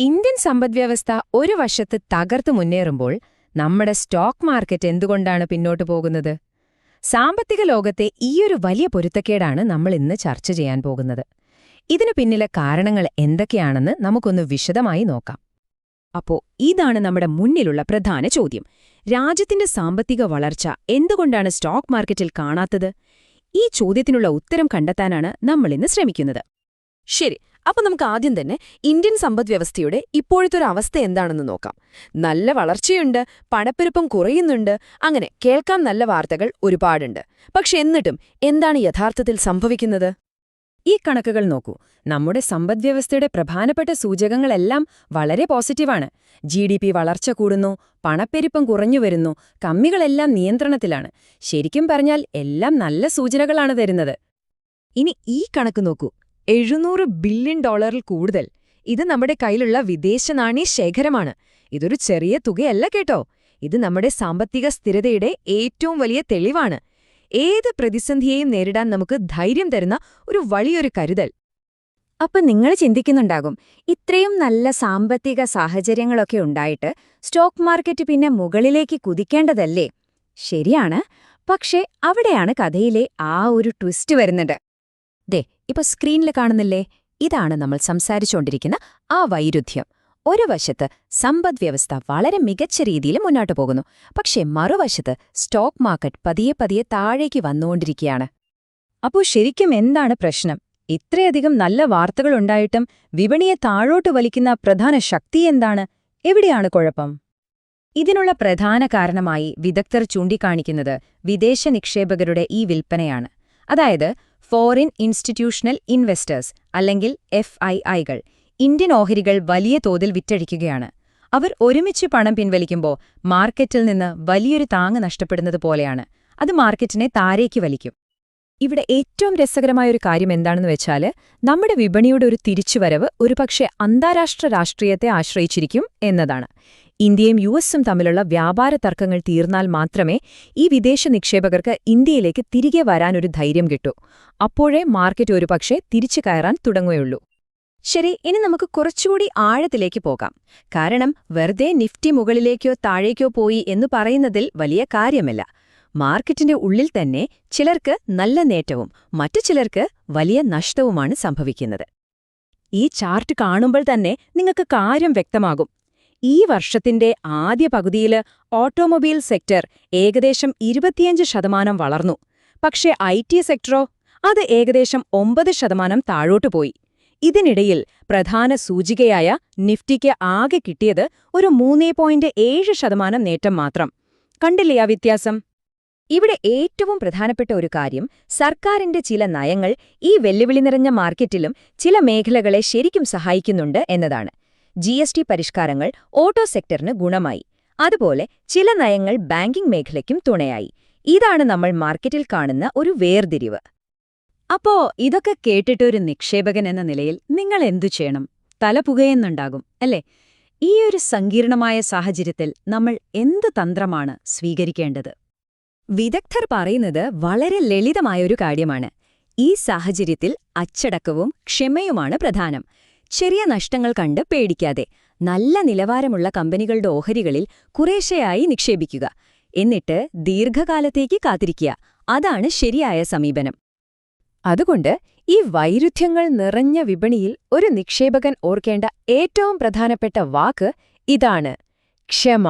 Indian സമ്പദ്വ്യവസ്ഥ ഒരു വശത്ത് തകർത്തു മുന്നേറുമ്പോൾ നമ്മുടെ സ്റ്റോക്ക് മാർക്കറ്റ് എന്തുകൊണ്ടാണ് പിന്നോട്ടു പോകുന്നത്? സാമ്പത്തിക ലോകത്തെ ഈയൊരു വലിയ പൊരുത്തക്കേടാണ് നമ്മൾ ഇന്ന് ചർച്ച ചെയ്യാൻ പോകുന്നത്. ഇതിനു പിന്നിലെ കാരണങ്ങൾ എന്തൊക്കെയാണെന്ന് നമുക്കൊന്ന് വിശദമായി നോക്കാം. അപ്പോ ഇതാണ് നമ്മുടെ മുന്നിലുള്ള പ്രധാന ചോദ്യം. രാജ്യത്തിന്റെ സാമ്പത്തിക വളർച്ച എന്തുകൊണ്ടാണ് സ്റ്റോക്ക് മാർക്കറ്റിൽ കാണാത്തത്? ഈ ചോദ്യത്തിനുള്ള ഉത്തരം കണ്ടെത്താനാണ് നമ്മളിന്ന് ശ്രമിക്കുന്നത്. ശരി, അപ്പൊ നമുക്ക് ആദ്യം തന്നെ ഇന്ത്യൻ സമ്പദ്വ്യവസ്ഥയുടെ ഇപ്പോഴത്തെ ഒരു അവസ്ഥ എന്താണെന്ന് നോക്കാം. നല്ല വളർച്ചയുണ്ട്, പണപ്പെരുപ്പം കുറയുന്നുണ്ട്, അങ്ങനെ കേൾക്കാൻ നല്ല വാർത്തകൾ ഒരുപാടുണ്ട്. പക്ഷെ എന്നിട്ടും എന്താണ് യഥാർത്ഥത്തിൽ സംഭവിക്കുന്നത്? ഈ കണക്കുകൾ നോക്കൂ. നമ്മുടെ സമ്പദ്വ്യവസ്ഥയുടെ പ്രധാനപ്പെട്ട സൂചകങ്ങളെല്ലാം വളരെ പോസിറ്റീവാണ്. GDP വളർച്ച കൂടുന്നു, പണപ്പെരുപ്പം കുറഞ്ഞുവരുന്നു, കമ്മികളെല്ലാം നിയന്ത്രണത്തിലാണ്. ശരിക്കും പറഞ്ഞാൽ എല്ലാം നല്ല സൂചനകളാണ് തരുന്നത്. ഇനി ഈ കണക്ക് നോക്കൂ, $700 ബില്യൺ കൂടുതൽ. ഇത് നമ്മുടെ കയ്യിലുള്ള വിദേശ നാണ്യ ശേഖരമാണ്. ഇതൊരു ചെറിയ തുകയല്ല കേട്ടോ. ഇത് നമ്മുടെ സാമ്പത്തിക സ്ഥിരതയുടെ ഏറ്റവും വലിയ തെളിവാണ്. ഏത് പ്രതിസന്ധിയെയും നേരിടാൻ നമുക്ക് ധൈര്യം തരുന്ന ഒരു വലിയൊരു കരുതൽ. അപ്പൊ നിങ്ങൾ ചിന്തിക്കുന്നുണ്ടാകും, ഇത്രയും നല്ല സാമ്പത്തിക സാഹചര്യങ്ങളൊക്കെ ഉണ്ടായിട്ട് സ്റ്റോക്ക് മാർക്കറ്റ് പിന്നെ മുകളിലേക്ക് കുതിക്കേണ്ടതല്ലേ? ശരിയാണ്. പക്ഷേ അവിടെയാണ് കഥയിലെ ആ ഒരു ട്വിസ്റ്റ് വരുന്നത്. ദേ, ഇപ്പൊ സ്ക്രീനിൽ കാണുന്നില്ലേ? ഇതാണ് നമ്മൾ സംസാരിച്ചുകൊണ്ടിരിക്കുന്ന ആ വൈരുദ്ധ്യം. ഒരു വശത്ത് സമ്പദ്വ്യവസ്ഥ വളരെ മികച്ച രീതിയിൽ മുന്നോട്ടു പോകുന്നു, പക്ഷേ മറുവശത്ത് സ്റ്റോക്ക് മാർക്കറ്റ് പതിയെ പതിയെ താഴേക്ക് വന്നുകൊണ്ടിരിക്കുകയാണ്. അപ്പോൾ ശരിക്കും എന്താണ് പ്രശ്നം? ഇത്രയധികം നല്ല വാർത്തകളുണ്ടായിട്ടും വിപണിയെ താഴോട്ട് വലിക്കുന്ന പ്രധാന ശക്തി എന്താണ്? എവിടെയാണ് കുഴപ്പം? ഇതിനുള്ള പ്രധാന കാരണമായി വിദഗ്ധർ ചൂണ്ടിക്കാണിക്കുന്നത് വിദേശ നിക്ഷേപകരുടെ ഈ വിൽപ്പനയാണ്. അതായത് ഫോറിൻ ഇൻസ്റ്റിറ്റ്യൂഷണൽ ഇൻവെസ്റ്റേഴ്സ് അല്ലെങ്കിൽ FIIകൾ ഇന്ത്യൻ ഓഹരികൾ വലിയ തോതിൽ വിറ്റഴിക്കുകയാണ്. അവർ ഒരുമിച്ച് പണം പിൻവലിക്കുമ്പോൾ മാർക്കറ്റിൽ നിന്ന് വലിയൊരു താങ്ങ് നഷ്ടപ്പെടുന്നത് പോലെയാണ്. അത് മാർക്കറ്റിനെ താഴേക്ക് വലിക്കും. ഇവിടെ ഏറ്റവും രസകരമായൊരു കാര്യം എന്താണെന്ന് വെച്ചാൽ, നമ്മുടെ വിപണിയുടെ ഒരു തിരിച്ചുവരവ് ഒരുപക്ഷെ അന്താരാഷ്ട്ര രാഷ്ട്രീയത്തെ ആശ്രയിച്ചിരിക്കും എന്നതാണ്. ഇന്ത്യയും US-ഉം തമ്മിലുള്ള വ്യാപാര തർക്കങ്ങൾ തീർന്നാൽ മാത്രമേ ഈ വിദേശ നിക്ഷേപകർക്ക് ഇന്ത്യയിലേക്ക് തിരികെ വരാനൊരു ധൈര്യം കിട്ടൂ. അപ്പോഴേ മാർക്കറ്റ് ഒരുപക്ഷെ തിരിച്ചു കയറാൻ തുടങ്ങുകയുള്ളൂ. ശരി, ഇനി നമുക്ക് കുറച്ചുകൂടി ആഴത്തിലേക്ക് പോകാം. കാരണം വെറുതെ നിഫ്റ്റി മുകളിലേക്കോ താഴേക്കോ പോയി എന്ന് പറയുന്നതിൽ വലിയ കാര്യമില്ല. മാർക്കറ്റിന്റെ ഉള്ളിൽ തന്നെ ചിലർക്ക് നല്ല നേട്ടവും മറ്റു ചിലർക്ക് വലിയ നഷ്ടവുമാണ് സംഭവിക്കുന്നത്. ഈ ചാർട്ട് കാണുമ്പോൾ തന്നെ നിങ്ങൾക്ക് കാര്യം വ്യക്തമാകും. ഈ വർഷത്തിന്റെ ആദ്യ പകുതിയിൽ ഓട്ടോമൊബൈൽ സെക്ടർ ഏകദേശം 25% വളർന്നു. പക്ഷേ IT സെക്ടറോ? അത് ഏകദേശം 9% താഴോട്ടു പോയി. ഇതിനിടയിൽ പ്രധാന സൂചികയായ നിഫ്റ്റിക്ക് ആകെ കിട്ടിയത് ഒരു 3.7% നേട്ടം മാത്രം. കണ്ടില്ലേ ആ വ്യത്യാസം? ഇവിടെ ഏറ്റവും പ്രധാനപ്പെട്ട ഒരു കാര്യം, സർക്കാരിന്റെ ചില നയങ്ങൾ ഈ വെല്ലുവിളി നിറഞ്ഞ മാർക്കറ്റിലും ചില മേഖലകളെ ശരിക്കും സഹായിക്കുന്നുണ്ട് എന്നതാണ്. GST പരിഷ്കാരങ്ങൾ ഓട്ടോ സെക്ടറിന് ഗുണമായി. അതുപോലെ ചില നയങ്ങൾ ബാങ്കിംഗ് മേഖലയ്ക്കും തുണയായി. ഇതാണ് നമ്മൾ മാർക്കറ്റിൽ കാണുന്ന ഒരു വേർതിരിവ്. അപ്പോ ഇതൊക്കെ കേട്ടിട്ട് ഒരു നിക്ഷേപകൻ എന്ന നിലയിൽ നിങ്ങൾ എന്തു ചെയ്യണം? തലപുകയെന്നുണ്ടാകും അല്ലേ? ഈ ഒരു സങ്കീർണമായ സാഹചര്യത്തിൽ നമ്മൾ എന്ത് തന്ത്രമാണ് സ്വീകരിക്കേണ്ടത്? വിദഗ്ധർ പറയുന്നത് വളരെ ലളിതമായൊരു കാര്യമാണ്. ഈ സാഹചര്യത്തിൽ അച്ചടക്കവും ക്ഷമയുമാണ് പ്രധാനം. ചെറിയ നഷ്ടങ്ങൾ കണ്ട് പേടിക്കാതെ നല്ല നിലവാരമുള്ള കമ്പനികളുടെ ഓഹരികളിൽ കുറേശ്ശെയായി നിക്ഷേപിക്കുക. എന്നിട്ട് ദീർഘകാലത്തേക്ക് കാത്തിരിക്കുക. അതാണ് ശരിയായ സമീപനം. അതുകൊണ്ട് ഈ വൈരുദ്ധ്യങ്ങൾ നിറഞ്ഞ വിപണിയിൽ ഒരു നിക്ഷേപകൻ ഓർക്കേണ്ട ഏറ്റവും പ്രധാനപ്പെട്ട വാക്ക് ഇതാണ്: ക്ഷമ.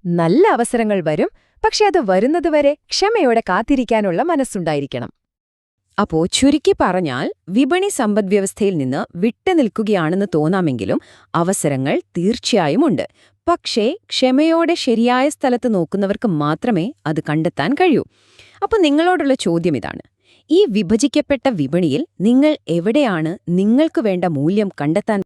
നല്ല അവസരങ്ങൾ വരും, പക്ഷെ അത് വരുന്നതുവരെ ക്ഷമയോടെ കാത്തിരിക്കാനുള്ള മനസ്സുണ്ടായിരിക്കണം. അപ്പോ ചുരുക്കി പറഞ്ഞാൽ, വിപണി സമ്പദ്വ്യവസ്ഥയിൽ നിന്ന് വിട്ടുനിൽക്കുകയാണെന്ന് തോന്നാമെങ്കിലും അവസരങ്ങൾ തീർച്ചയായും ഉണ്ട്. പക്ഷേ ക്ഷമയോടെ ശരിയായ സ്ഥലത്ത് നോക്കുന്നവർക്ക് മാത്രമേ അത് കണ്ടെത്താൻ കഴിയൂ. അപ്പൊ നിങ്ങളോടുള്ള ചോദ്യം ഇതാണ്: ഈ വിഭജിക്കപ്പെട്ട വിപണിയിൽ നിങ്ങൾ എവിടെയാണ് നിങ്ങൾക്ക് വേണ്ട മൂല്യം കണ്ടെത്താൻ?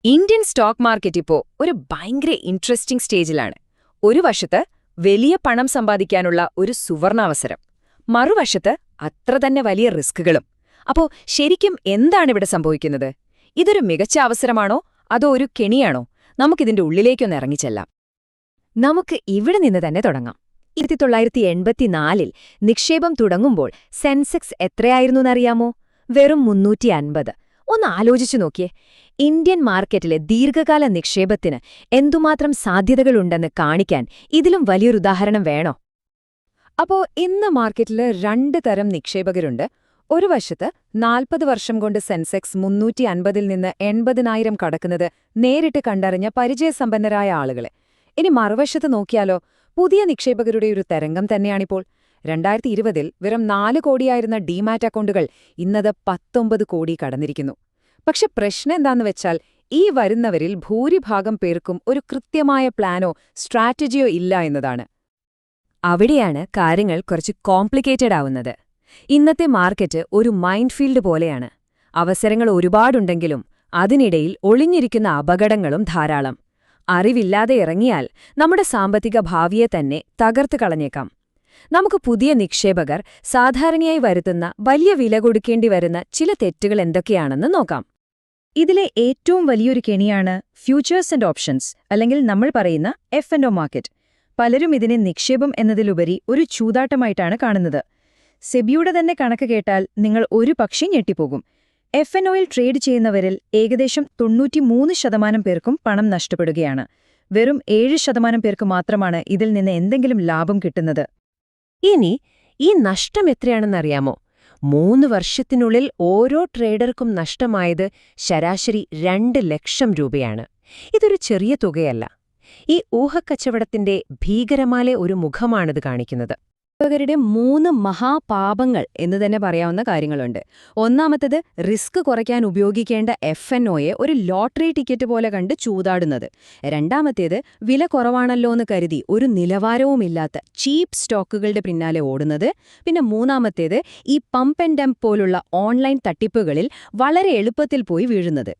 ഇന്ത്യൻ സ്റ്റോക്ക് മാർക്കറ്റ് ഇപ്പോൾ ഒരു ഭയങ്കര ഇൻട്രസ്റ്റിംഗ് സ്റ്റേജിലാണ്. ഒരു വശത്ത് വലിയ പണം സമ്പാദിക്കാനുള്ള ഒരു സുവർണാവസരം, മറുവശത്ത് അത്ര തന്നെ വലിയ റിസ്കുകളും. അപ്പോ ശരിക്കും എന്താണിവിടെ സംഭവിക്കുന്നത്? ഇതൊരു മികച്ച അവസരമാണോ അതോ ഒരു കെണിയാണോ? നമുക്കിതിന്റെ ഉള്ളിലേക്കൊന്ന് ഇറങ്ങിച്ചെല്ലാം. നമുക്ക് ഇവിടെ നിന്ന് തന്നെ തുടങ്ങാം. 1984 നിക്ഷേപം തുടങ്ങുമ്പോൾ സെൻസെക്സ് എത്രയായിരുന്നുവെന്നറിയാമോ? വെറും 350. ഒന്ന് ആലോചിച്ചു നോക്കിയേ. ഇന്ത്യൻ മാർക്കറ്റിലെ ദീർഘകാല നിക്ഷേപത്തിന് എന്തുമാത്രം സാധ്യതകളുണ്ടെന്ന് കാണിക്കാൻ ഇതിലും വലിയൊരു ഉദാഹരണം വേണോ? അപ്പോ ഇന്ന് മാർക്കറ്റിൽ 2 തരം നിക്ഷേപകരുണ്ട്. ഒരു വശത്ത് 40 വർഷം കൊണ്ട് സെൻസെക്സ് 350-ൽ നിന്ന് 80,000 കടക്കുന്നത് നേരിട്ട് കണ്ടറിഞ്ഞ പരിചയസമ്പന്നരായ ആളുകളെ. ഇനി മറുവശത്ത് നോക്കിയാലോ, പുതിയ നിക്ഷേപകരുടെ ഒരു തരംഗം തന്നെയാണിപ്പോൾ. 2020-ൽ വെറും 4 കോടിയായിരുന്ന ഡിമാറ്റ് അക്കൗണ്ടുകൾ ഇന്നത് 19 കോടി കടന്നിരിക്കുന്നു. പക്ഷെ പ്രശ്നം എന്താന്ന് വെച്ചാൽ, ഈ വരുന്നവരിൽ ഭൂരിഭാഗം പേർക്കും ഒരു കൃത്യമായ പ്ലാനോ സ്ട്രാറ്റജിയോ ഇല്ല എന്നതാണ്. അവിടെയാണ് കാര്യങ്ങൾ കുറച്ച് കോംപ്ലിക്കേറ്റഡ് ആവുന്നത്. ഇന്നത്തെ മാർക്കറ്റ് ഒരു മൈൻഡ് ഫീൽഡ് പോലെയാണ്. അവസരങ്ങൾ ഒരുപാടുണ്ടെങ്കിലും അതിനിടയിൽ ഒളിഞ്ഞിരിക്കുന്ന അപകടങ്ങളും ധാരാളം. അറിവില്ലാതെ ഇറങ്ങിയാൽ നമ്മുടെ സാമ്പത്തിക ഭാവിയെ തന്നെ തകർത്ത് കളഞ്ഞേക്കാം. നമുക്ക് പുതിയ നിക്ഷേപകർ സാധാരണയായി വരുത്തുന്ന വലിയ വില കൊടുക്കേണ്ടി വരുന്ന ചില തെറ്റുകൾ എന്തൊക്കെയാണെന്ന് നോക്കാം. ഇതിലെ ഏറ്റവും വലിയൊരു കെണിയാണ് ഫ്യൂച്ചേഴ്സ് ആൻഡ് ഓപ്ഷൻസ്, അല്ലെങ്കിൽ നമ്മൾ പറയുന്ന F&O മാർക്കറ്റ്. പലരും ഇതിനെ നിക്ഷേപം എന്നതിലുപരി ഒരു ചൂതാട്ടമായിട്ടാണ് കാണുന്നത്. സെബിയുടെ തന്നെ കണക്ക് കേട്ടാൽ നിങ്ങൾ ഒരു പക്ഷേ ഞെട്ടിപ്പോകും. F&Oയിൽ ട്രേഡ് ചെയ്യുന്നവരിൽ ഏകദേശം 93% പേർക്കും പണം നഷ്ടപ്പെടുകയാണ്. വെറും 7% പേർക്ക് മാത്രമാണ് ഇതിൽ നിന്ന് എന്തെങ്കിലും ലാഭം കിട്ടുന്നത്. ഇനി ഈ നഷ്ടം എത്രയാണെന്നറിയാമോ? 3 വർഷത്തിനുള്ളിൽ ഓരോ ട്രേഡർക്കും നഷ്ടമായത് ശരാശരി 2 ലക്ഷം രൂപയാണ്. ഇതൊരു ചെറിയ തുകയല്ല. ഈ ഊഹക്കച്ചവടത്തിന്റെ ഭീകരമായ ഒരു മുഖമാണിത് കാണിക്കുന്നത്. നിക്ഷേപകരുടെ 3 മഹാപാപങ്ങൾ എന്ന് തന്നെ പറയാവുന്ന കാര്യങ്ങളുണ്ട്. ഒന്നാമത്തേത്, റിസ്ക് കുറയ്ക്കാൻ ഉപയോഗിക്കേണ്ട F&Oയെ ഒരു ലോട്ടറി ടിക്കറ്റ് പോലെ കണ്ട് ചൂതാടുന്നത്. രണ്ടാമത്തേത്, വില കുറവാണല്ലോന്ന് കരുതി ഒരു നിലവാരവുമില്ലാത്ത ചീപ്പ് സ്റ്റോക്കുകളുടെ പിന്നാലെ ഓടുന്നത്. പിന്നെ മൂന്നാമത്തേത്, ഈ പമ്പ് ആൻഡ് ഡംപ് പോലുള്ള ഓൺലൈൻ തട്ടിപ്പുകളിൽ വളരെ എളുപ്പത്തിൽ പോയി വീഴുന്നത്.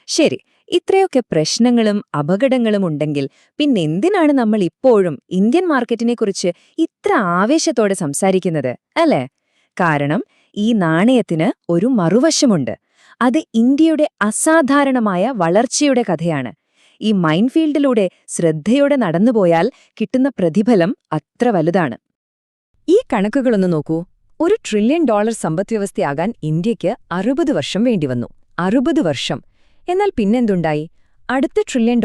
ശരി, ഇത്രയൊക്കെ പ്രശ്നങ്ങളും അപകടങ്ങളും ഉണ്ടെങ്കിൽ പിന്നെന്തിനാണ് നമ്മൾ ഇപ്പോഴും ഇന്ത്യൻ മാർക്കറ്റിനെക്കുറിച്ച് ഇത്ര ആവേശത്തോടെ സംസാരിക്കുന്നത്, അല്ലേ? കാരണം ഈ നാണയത്തിന് ഒരു മറുവശമുണ്ട്. അത് ഇന്ത്യയുടെ അസാധാരണമായ വളർച്ചയുടെ കഥയാണ്. ഈ മൈൻഫീൽഡിലൂടെ ശ്രദ്ധയോടെ നടന്നുപോയാൽ കിട്ടുന്ന പ്രതിഫലം അത്ര വലുതാണ്. ഈ കണക്കുകളൊന്ന് നോക്കൂ. $1 ട്രില്യൺ സമ്പദ്വ്യവസ്ഥയാകാൻ ഇന്ത്യയ്ക്ക് 60 വർഷം വേണ്ടിവന്നു. 60 വർഷം! എന്നാൽ പിന്നെന്തുണ്ടായി? അടുത്ത $1 ട്രില്യൺ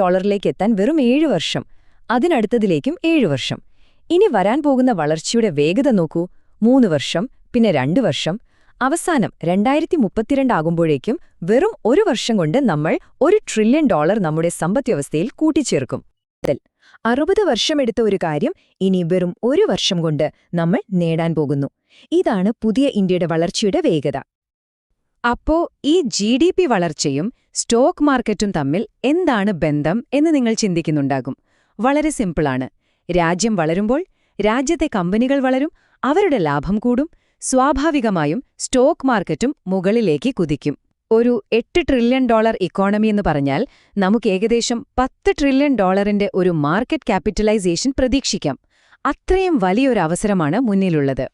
എത്താൻ വെറും 7 വർഷം. അതിനടുത്തതിലേക്കും 7 വർഷം. ഇനി വരാൻ പോകുന്ന വളർച്ചയുടെ വേഗത നോക്കൂ. 3 വർഷം, പിന്നെ 2 വർഷം. അവസാനം 2032 ആകുമ്പോഴേക്കും വെറും 1 വർഷം കൊണ്ട് നമ്മൾ $1 ട്രില്യൺ നമ്മുടെ സമ്പദ്വ്യവസ്ഥയിൽ കൂട്ടിച്ചേർക്കും. 60 വർഷമെടുത്ത ഒരു കാര്യം ഇനി വെറും 1 വർഷം കൊണ്ട് നമ്മൾ നേടാൻ പോകുന്നു. ഇതാണ് പുതിയ ഇന്ത്യയുടെ വളർച്ചയുടെ വേഗത. അപ്പോ ഈ GDP വളർച്ചയും സ്റ്റോക്ക് മാർക്കറ്റും തമ്മിൽ എന്താണ് ബന്ധം എന്ന് നിങ്ങൾ ചിന്തിക്കുന്നുണ്ടാകും. വളരെ സിമ്പിളാണ്. രാജ്യം വളരുമ്പോൾ രാജ്യത്തെ കമ്പനികൾ വളരും, അവരുടെ ലാഭം കൂടും. സ്വാഭാവികമായും സ്റ്റോക്ക് മാർക്കറ്റും മുകളിലേക്ക് കുതിക്കും. ഒരു $8 ട്രില്യൺ ഇക്കോണമി എന്ന് പറഞ്ഞാൽ നമുക്ക് ഏകദേശം $10 ട്രില്യൺ ഒരു മാർക്കറ്റ് ക്യാപിറ്റലൈസേഷൻ പ്രതീക്ഷിക്കാം. അത്രയും വലിയൊരു അവസരമാണ് മുന്നിലുള്ളത്.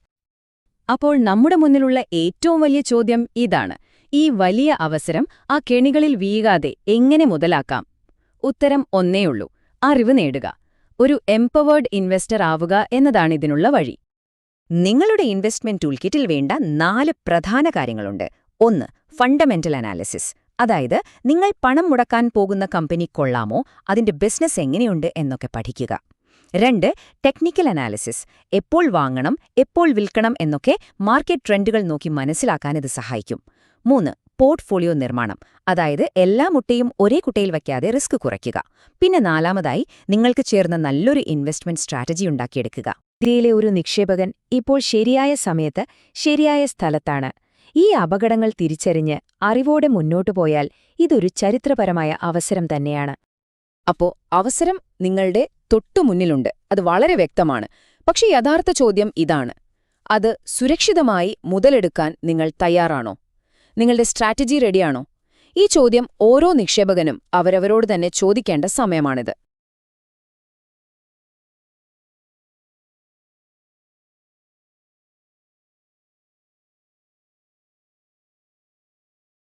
അപ്പോൾ നമ്മുടെ മുന്നിലുള്ള ഏറ്റവും വലിയ ചോദ്യം ഇതാണ്: ഈ വലിയ അവസരം ആ കെണികളിൽ വീഴാതെ എങ്ങനെ മുതലാക്കാം? ഉത്തരം ഒന്നേയുള്ളൂ: അറിവ് നേടുക. ഒരു എംപവേർഡ് ഇൻവെസ്റ്റർ ആവുക എന്നതാണിതിനുള്ള വഴി. നിങ്ങളുടെ ഇൻവെസ്റ്റ്മെന്റ് ടൂൾകിറ്റിൽ വേണ്ട 4 പ്രധാന കാര്യങ്ങളുണ്ട്. 1. Fundamental analysis. അതായത് നിങ്ങൾ പണം മുടക്കാൻ പോകുന്ന കമ്പനി കൊള്ളാമോ, അതിന്റെ ബിസിനസ് എങ്ങനെയുണ്ട് എന്നൊക്കെ പഠിക്കുക. 2. Technical analysis. എപ്പോൾ വാങ്ങണം, എപ്പോൾ വിൽക്കണം എന്നൊക്കെ മാർക്കറ്റ് ട്രെൻഡുകൾ നോക്കി മനസ്സിലാക്കാൻ ഇത് സഹായിക്കും. 3. പോർട്ട്ഫോളിയോ നിർമ്മാണം. അതായത് എല്ലാ മുട്ടയും ഒരേ കുട്ടയിൽ വയ്ക്കാതെ റിസ്ക് കുറയ്ക്കുക. പിന്നെ 4. നിങ്ങൾക്ക് ചേർന്ന നല്ലൊരു ഇൻവെസ്റ്റ്മെന്റ് സ്ട്രാറ്റജി ഉണ്ടാക്കിയെടുക്കുക. ഇന്ത്യയിലെ ഒരു നിക്ഷേപകൻ ഇപ്പോൾ ശരിയായ സമയത്ത് ശരിയായ സ്ഥലത്താണ്. ഈ അപകടങ്ങൾ തിരിച്ചറിഞ്ഞ് അറിവോടെ മുന്നോട്ടു പോയാൽ ഇതൊരു ചരിത്രപരമായ അവസരം തന്നെയാണ്. അപ്പോ അവസരം നിങ്ങളുടെ തൊട്ടുമുന്നിലുണ്ട്, അത് വളരെ വ്യക്തമാണ്. പക്ഷെ യഥാർത്ഥ ചോദ്യം ഇതാണ്: അത് സുരക്ഷിതമായി മുതലെടുക്കാൻ നിങ്ങൾ തയ്യാറാണോ? നിങ്ങളുടെ സ്ട്രാറ്റജി റെഡിയാണോ? ഈ ചോദ്യം ഓരോ നിക്ഷേപകനും അവരവരോട് തന്നെ ചോദിക്കേണ്ട സമയമാണിത്.